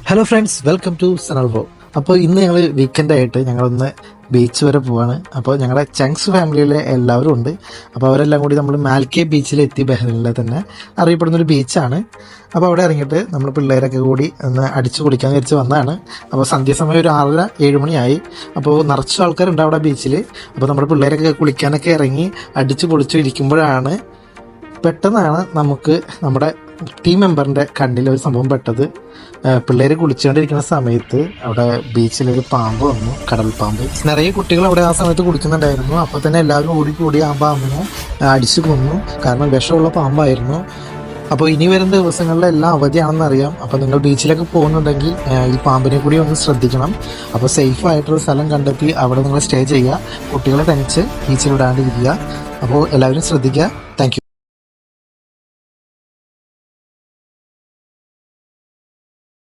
Hello friends, welcome to സനൽവോ. അപ്പോൾ ഇന്ന് ഞങ്ങൾ വീക്കെൻഡായിട്ട് ഞങ്ങളൊന്ന് ബീച്ച് വരെ പോവാണ്. അപ്പോൾ ഞങ്ങളുടെ ചങ്സ് ഫാമിലിയിലെ എല്ലാവരും ഉണ്ട്. അപ്പോൾ അവരെല്ലാം കൂടി നമ്മൾ മാൽക്കെ ബീച്ചിലെത്തി. ബഹ്റിനിലെ തന്നെ അറിയപ്പെടുന്നൊരു ബീച്ചാണ്. അപ്പോൾ അവിടെ ഇറങ്ങിയിട്ട് നമ്മൾ പിള്ളേരൊക്കെ കൂടി ഒന്ന് അടിച്ചു പൊളിക്കാന്ന് വിചാരിച്ച് വന്നതാണ്. അപ്പോൾ സന്ധ്യാസമയം ഒരു 6:30-7 മണിയായി. അപ്പോൾ നിറച്ച് ആൾക്കാരുണ്ട് അവിടെ ബീച്ചിൽ. അപ്പോൾ നമ്മുടെ പിള്ളേരൊക്കെ കുളിക്കാനൊക്കെ ഇറങ്ങി അടിച്ചു പൊളിച്ചു ഇരിക്കുമ്പോഴാണ് പെട്ടെന്നാണ് നമുക്ക് നമ്മുടെ ടീം മെമ്പറിൻ്റെ കണ്ണിൽ ഒരു സംഭവം പെട്ടത്. പിള്ളേർ കുളിച്ചുകൊണ്ടിരിക്കുന്ന സമയത്ത് അവിടെ ബീച്ചിലൊരു പാമ്പ് വന്നു, കടൽ പാമ്പ്. നിറയെ കുട്ടികൾ അവിടെ ആ സമയത്ത് കുളിക്കുന്നുണ്ടായിരുന്നു. അപ്പോൾ തന്നെ എല്ലാവരും ഓടിക്കൂടി ആ പാമ്പിനെ അടിച്ചു കൊന്നു. കാരണം വിഷമുള്ള പാമ്പായിരുന്നു. അപ്പോൾ ഇനി വരുന്ന ദിവസങ്ങളിൽ എല്ലാം അവധിയാണെന്ന് അറിയാം. അപ്പോൾ നിങ്ങൾ ബീച്ചിലൊക്കെ പോകുന്നുണ്ടെങ്കിൽ ഈ പാമ്പിനെ കൂടി ഒന്ന് ശ്രദ്ധിക്കണം. അപ്പോൾ സേഫ് ആയിട്ടൊരു സ്ഥലം കണ്ടെത്തി അവിടെ നിങ്ങൾ സ്റ്റേ ചെയ്യുക. കുട്ടികളെ തനിച്ച് ബീച്ചിൽ വിടാണ്ടിരിക്കുക. അപ്പോൾ എല്ലാവരും ശ്രദ്ധിക്കുക. Thank you.